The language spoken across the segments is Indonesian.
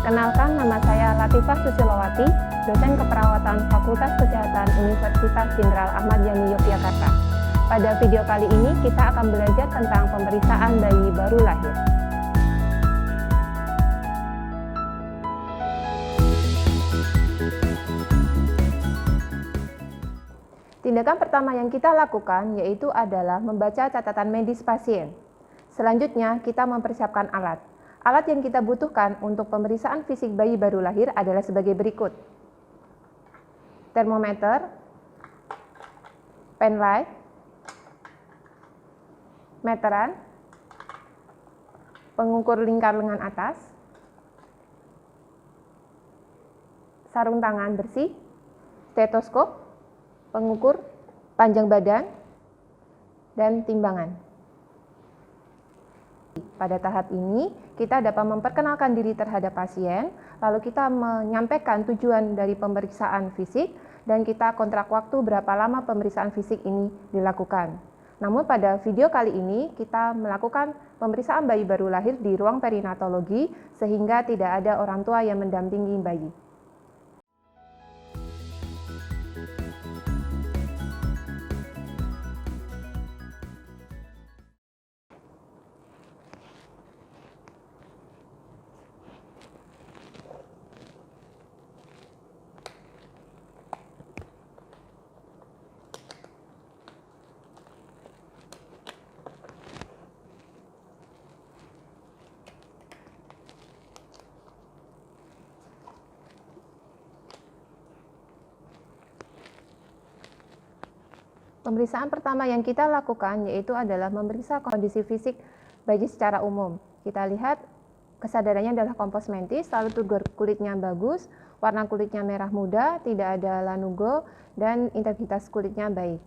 Perkenalkan, nama saya Latifah Susilowati, dosen keperawatan Fakultas Kesehatan Universitas Jenderal Ahmad Yani Yogyakarta. Pada video kali ini kita akan belajar tentang pemeriksaan bayi baru lahir. Tindakan pertama yang kita lakukan yaitu adalah membaca catatan medis pasien. Selanjutnya kita mempersiapkan alat. Alat yang kita butuhkan untuk pemeriksaan fisik bayi baru lahir adalah sebagai berikut. Termometer, pen light, meteran, pengukur lingkar lengan atas, sarung tangan bersih, stetoskop, pengukur panjang badan, dan timbangan. Pada tahap ini, kita dapat memperkenalkan diri terhadap pasien, lalu kita menyampaikan tujuan dari pemeriksaan fisik, dan kita kontrak waktu berapa lama pemeriksaan fisik ini dilakukan. Namun pada video kali ini, kita melakukan pemeriksaan bayi baru lahir di ruang perinatologi, sehingga tidak ada orang tua yang mendampingi bayi. Pemeriksaan pertama yang kita lakukan yaitu adalah memeriksa kondisi fisik bayi secara umum. Kita lihat kesadarannya adalah kompos mentis, lalu turgor kulitnya bagus, warna kulitnya merah muda, tidak ada lanugo, dan integritas kulitnya baik.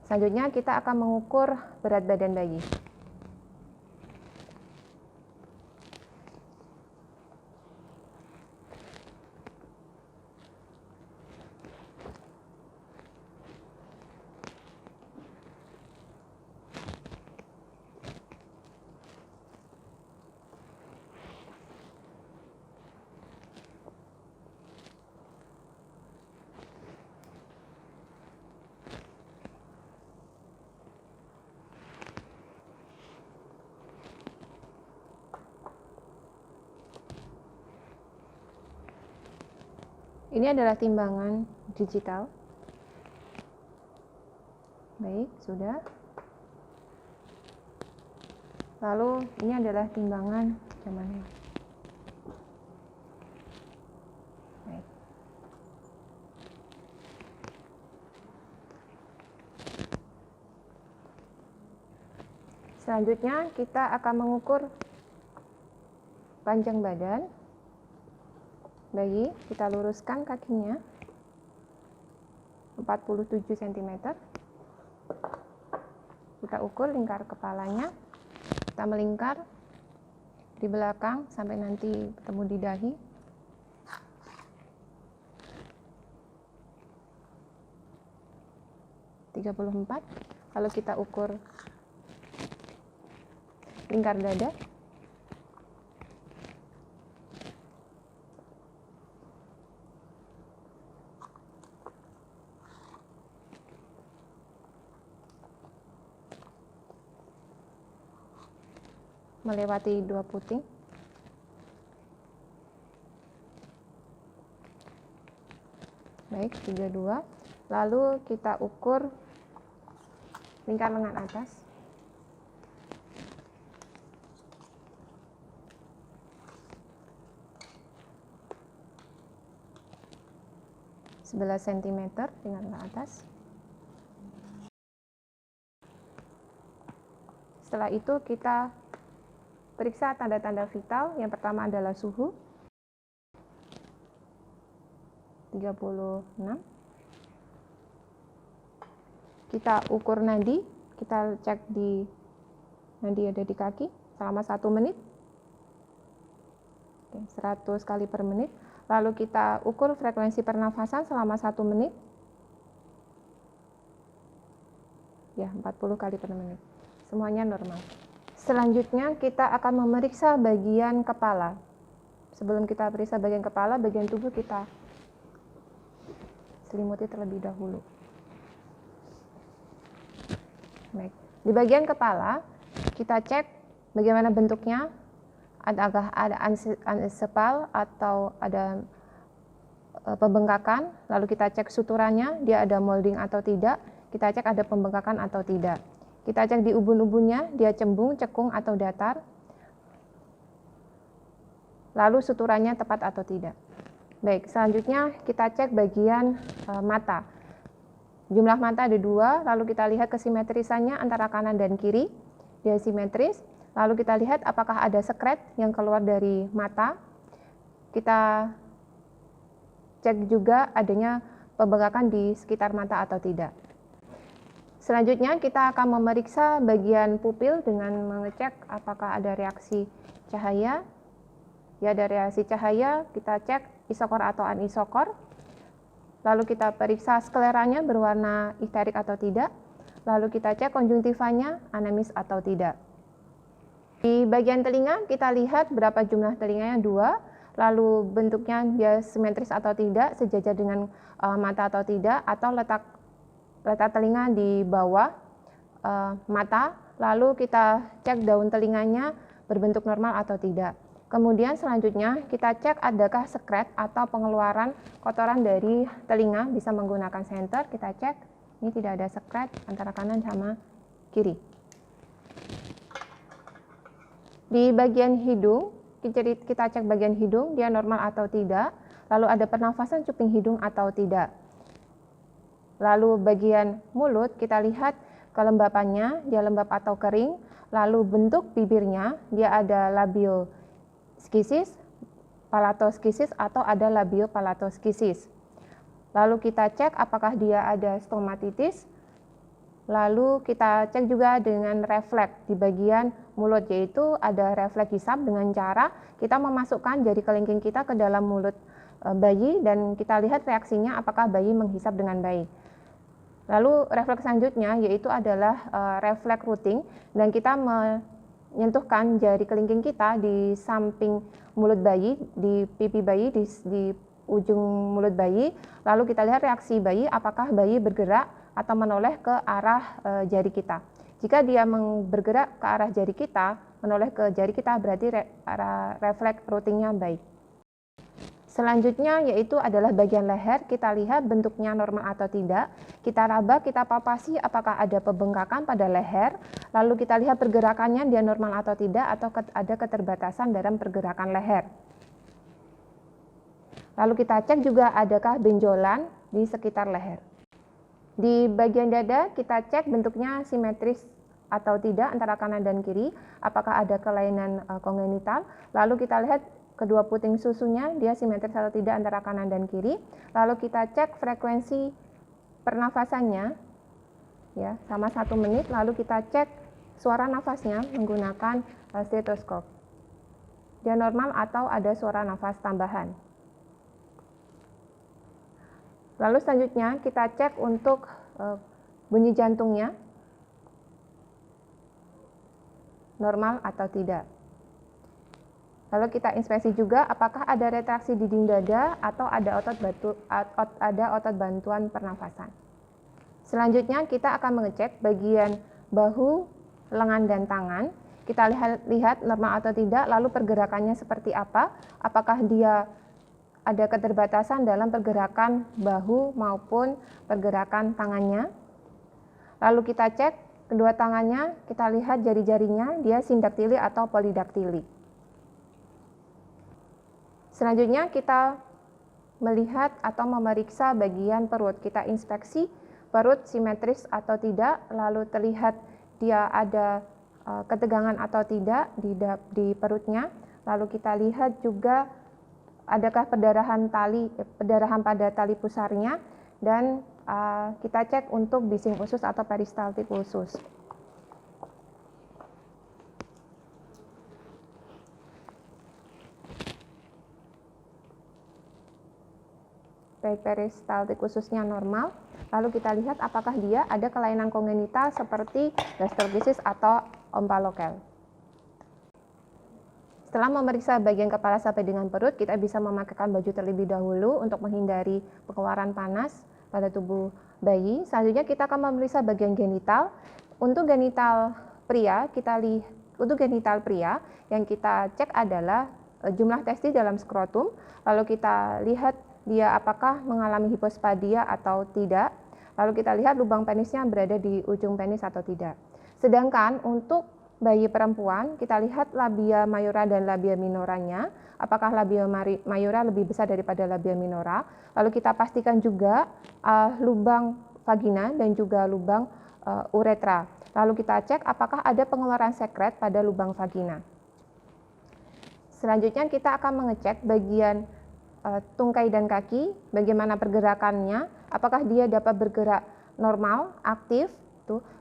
Selanjutnya kita akan mengukur berat badan bayi. Ini adalah timbangan digital. Baik, sudah. Lalu ini adalah timbangan zamannya. Baik. Selanjutnya kita akan mengukur panjang badan bayi. Kita luruskan kakinya 47 cm. Kita ukur lingkar kepalanya. Kita melingkar di belakang sampai nanti bertemu di dahi. Lalu kita ukur lingkar dada. Melewati 2 puting. Baik, 32. Lalu kita ukur lingkar lengan atas. Sebelas cm lingkar lengan atas. Setelah itu kita periksa tanda-tanda vital. Yang pertama adalah suhu 36. Kita ukur nadi, kita cek di nadi ada di kaki selama 1 menit. 100 kali per menit. Lalu kita ukur frekuensi pernafasan selama 1 menit. Ya, 40 kali per menit. Semuanya normal. Selanjutnya kita akan memeriksa bagian kepala. Sebelum kita periksa bagian kepala, bagian tubuh kita selimuti terlebih dahulu. Baik. Di bagian kepala, kita cek bagaimana bentuknya, adakah ada anisepal atau ada pembengkakan, lalu kita cek suturannya, dia ada molding atau tidak, kita cek ada pembengkakan atau tidak. Kita cek di ubun-ubunnya, dia cembung, cekung atau datar, lalu suturannya tepat atau tidak. Baik, selanjutnya kita cek bagian mata. Jumlah mata ada 2, lalu kita lihat kesimetrisannya antara kanan dan kiri, dia simetris. Lalu kita lihat apakah ada sekret yang keluar dari mata. Kita cek juga adanya pembengkakan di sekitar mata atau tidak. Selanjutnya kita akan memeriksa bagian pupil dengan mengecek apakah ada reaksi cahaya. Ya, ada reaksi cahaya, kita cek isokor atau anisokor. Lalu kita periksa skleranya berwarna iterik atau tidak. Lalu kita cek konjungtivanya anamis atau tidak. Di bagian telinga kita lihat berapa jumlah telinganya 2. Lalu bentuknya dia simetris atau tidak, sejajar dengan mata atau tidak, atau letak telinga di bawah mata. Lalu kita cek daun telinganya berbentuk normal atau tidak. Kemudian selanjutnya kita cek adakah sekret atau pengeluaran kotoran dari telinga, bisa menggunakan senter. Kita cek, ini tidak ada sekret antara kanan sama kiri. Di bagian hidung, kita cek bagian hidung, dia normal atau tidak. Lalu ada pernafasan cuping hidung atau tidak. Lalu bagian mulut, kita lihat kelembapannya, dia lembab atau kering. Lalu bentuk bibirnya, dia ada labioskisis, palatoskisis, atau ada labiopalatoskisis. Lalu kita cek apakah dia ada stomatitis. Lalu kita cek juga dengan refleks di bagian mulut, yaitu ada refleks hisap dengan cara kita memasukkan jari kelingking kita ke dalam mulut bayi dan kita lihat reaksinya apakah bayi menghisap dengan baik. Lalu refleks selanjutnya yaitu adalah refleks routing, dan kita menyentuhkan jari kelingking kita di samping mulut bayi, di pipi bayi, di ujung mulut bayi. Lalu kita lihat reaksi bayi, apakah bayi bergerak atau menoleh ke arah jari kita. Jika dia bergerak ke arah jari kita, menoleh ke jari kita, berarti refleks routingnya baik. Selanjutnya yaitu adalah bagian leher, kita lihat bentuknya normal atau tidak. Kita raba, kita palpasi apakah ada pembengkakan pada leher. Lalu kita lihat pergerakannya dia normal atau tidak, atau ada keterbatasan dalam pergerakan leher. Lalu kita cek juga adakah benjolan di sekitar leher. Di bagian dada kita cek bentuknya simetris atau tidak antara kanan dan kiri, apakah ada kelainan kongenital. Lalu kita lihat kedua puting susunya dia simetris atau tidak antara kanan dan kiri. Lalu kita cek frekuensi pernafasannya ya sama 1 menit. Lalu kita cek suara nafasnya menggunakan stetoskop. Dia normal atau ada suara nafas tambahan. Lalu selanjutnya kita cek untuk bunyi jantungnya normal atau tidak. Lalu kita inspeksi juga apakah ada retraksi dinding dada atau ada otot bantuan pernafasan. Selanjutnya kita akan mengecek bagian bahu, lengan, dan tangan. Kita lihat normal atau tidak, lalu pergerakannya seperti apa, apakah dia ada keterbatasan dalam pergerakan bahu maupun pergerakan tangannya. Lalu kita cek kedua tangannya, kita lihat jari-jarinya, dia sindaktili atau polidaktili. Selanjutnya kita melihat atau memeriksa bagian perut. Kita inspeksi perut simetris atau tidak, lalu terlihat dia ada ketegangan atau tidak di perutnya. Lalu kita lihat juga adakah perdarahan pada tali pusarnya, dan kita cek untuk bising usus atau peristaltik usus. Baik, peristaltik ususnya normal. Lalu kita lihat apakah dia ada kelainan kongenital seperti gastrokrisis atau ompalokel. Setelah memeriksa bagian kepala sampai dengan perut, kita bisa memakaikan baju terlebih dahulu untuk menghindari pengeluaran panas pada tubuh bayi. Selanjutnya kita akan memeriksa bagian genital. Untuk genital pria, untuk genital pria yang kita cek adalah jumlah testis dalam skrotum. Lalu kita lihat dia apakah mengalami hipospadia atau tidak. Lalu kita lihat lubang penisnya berada di ujung penis atau tidak. Sedangkan untuk bayi perempuan, kita lihat labia mayora dan labia minoranya. Apakah labia mayora lebih besar daripada labia minora? Lalu kita pastikan juga lubang vagina dan juga lubang uretra. Lalu kita cek apakah ada pengeluaran sekret pada lubang vagina. Selanjutnya kita akan mengecek bagian tungkai dan kaki, bagaimana pergerakannya, apakah dia dapat bergerak normal, aktif,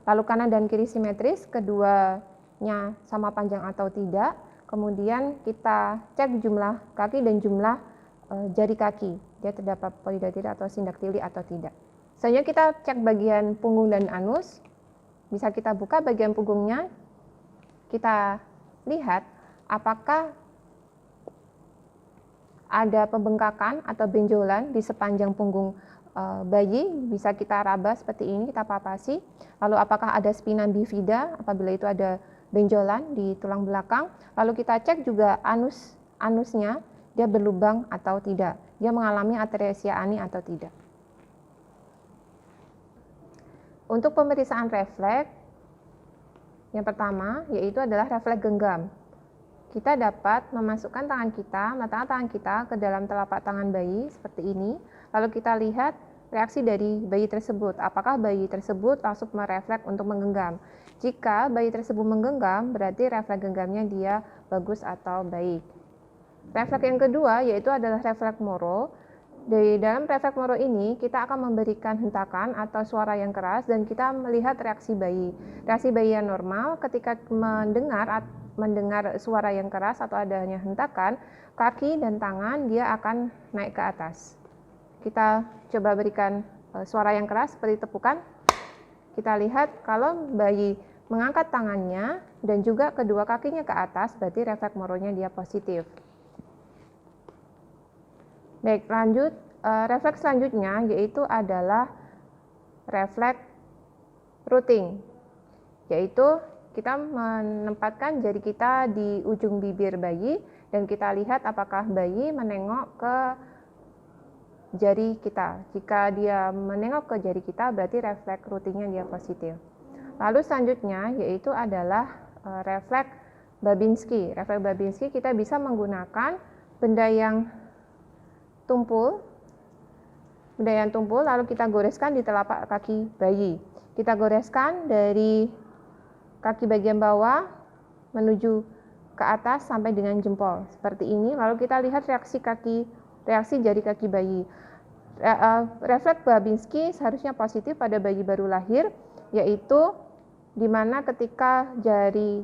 lalu kanan dan kiri simetris, keduanya sama panjang atau tidak. Kemudian kita cek jumlah kaki dan jumlah jari kaki, dia terdapat polidaktil atau sindaktili atau tidak. Selanjutnya kita cek bagian punggung dan anus, bisa kita buka bagian punggungnya, kita lihat apakah ada pembengkakan atau benjolan di sepanjang punggung bayi, bisa kita raba seperti ini, kita papasi. Lalu apakah ada spina bifida, apabila itu ada benjolan di tulang belakang. Lalu kita cek juga anusnya, dia berlubang atau tidak, dia mengalami atresia ani atau tidak. Untuk pemeriksaan refleks, yang pertama yaitu adalah refleks genggam. Kita dapat memasukkan meletakkan tangan kita ke dalam telapak tangan bayi seperti ini. Lalu kita lihat reaksi dari bayi tersebut. Apakah bayi tersebut langsung merefleks untuk menggenggam? Jika bayi tersebut menggenggam, berarti refleks genggamnya dia bagus atau baik. Refleks yang kedua yaitu adalah refleks Moro. Di dalam refleks Moro ini kita akan memberikan hentakan atau suara yang keras dan kita melihat reaksi bayi. Reaksi bayi yang normal ketika mendengar suara yang keras atau adanya hentakan, kaki dan tangan dia akan naik ke atas. Kita coba berikan suara yang keras seperti tepukan. Kita lihat kalau bayi mengangkat tangannya dan juga kedua kakinya ke atas, berarti refleks Moronya dia positif. Baik, lanjut. Refleks selanjutnya yaitu adalah refleks routing, yaitu kita menempatkan jari kita di ujung bibir bayi dan kita lihat apakah bayi menengok ke jari kita. Jika dia menengok ke jari kita, berarti refleks routingnya dia positif. Lalu selanjutnya yaitu adalah refleks Babinski. Refleks Babinski kita bisa menggunakan benda yang tumpul, lalu kita goreskan di telapak kaki bayi. Kita goreskan dari kaki bagian bawah menuju ke atas sampai dengan jempol seperti ini. Lalu kita lihat reaksi jari kaki bayi. Refleks Babinski seharusnya positif pada bayi baru lahir, yaitu di mana ketika jari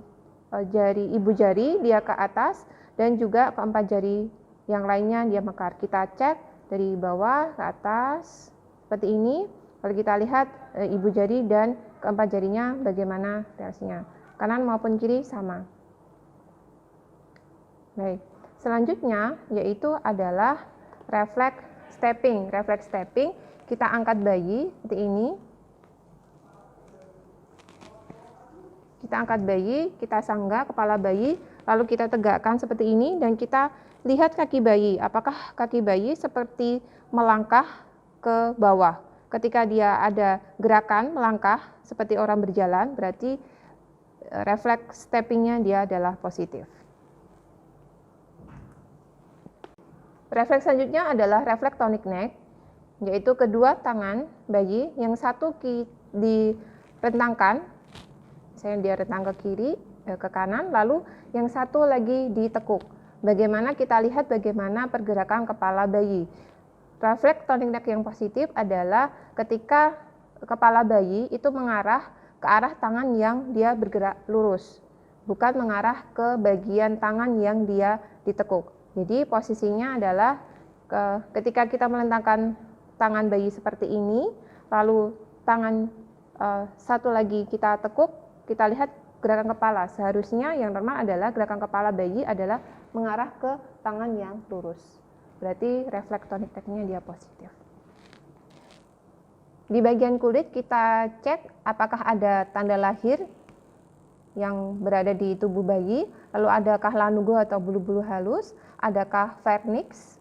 ibu jari dia ke atas dan juga keempat jari yang lainnya dia mekar. Kita cek dari bawah ke atas seperti ini. Lalu kita lihat ibu jari dan keempat jarinya bagaimana reaksinya. Kanan maupun kiri sama. Baik. Selanjutnya yaitu adalah refleks stepping. Refleks stepping, kita angkat bayi seperti ini. Kita angkat bayi, kita sanggah kepala bayi, lalu kita tegakkan seperti ini dan kita lihat kaki bayi. Apakah kaki bayi seperti melangkah ke bawah? Ketika dia ada gerakan melangkah seperti orang berjalan, berarti refleks steppingnya dia adalah positif. Refleks selanjutnya adalah refleks tonic neck, yaitu kedua tangan bayi yang satu direntangkan, misalnya dia rentang ke kiri, ke kanan, lalu yang satu lagi ditekuk. Bagaimana kita lihat bagaimana pergerakan kepala bayi. Refleks tonic neck yang positif adalah ketika kepala bayi itu mengarah ke arah tangan yang dia bergerak lurus, bukan mengarah ke bagian tangan yang dia ditekuk. Jadi posisinya adalah ketika kita melentangkan tangan bayi seperti ini, lalu tangan satu lagi kita tekuk, kita lihat gerakan kepala. Seharusnya yang normal adalah gerakan kepala bayi adalah mengarah ke tangan yang lurus. Berarti refleks tonic tag-nya dia positif. Di bagian kulit kita cek apakah ada tanda lahir yang berada di tubuh bayi, lalu adakah lanugo atau bulu-bulu halus, adakah vernix,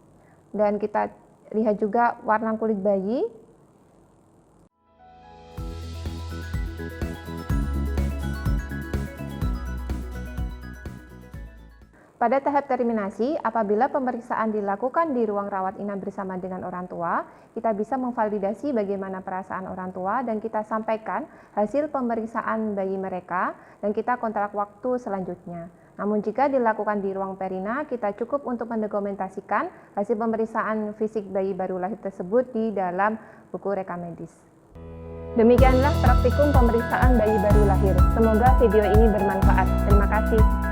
dan kita lihat juga warna kulit bayi. Pada tahap terminasi, apabila pemeriksaan dilakukan di ruang rawat inap bersama dengan orang tua, kita bisa memvalidasi bagaimana perasaan orang tua dan kita sampaikan hasil pemeriksaan bayi mereka dan kita kontrak waktu selanjutnya. Namun jika dilakukan di ruang perina, kita cukup untuk mendokumentasikan hasil pemeriksaan fisik bayi baru lahir tersebut di dalam buku rekam medis. Demikianlah praktikum pemeriksaan bayi baru lahir. Semoga video ini bermanfaat. Terima kasih.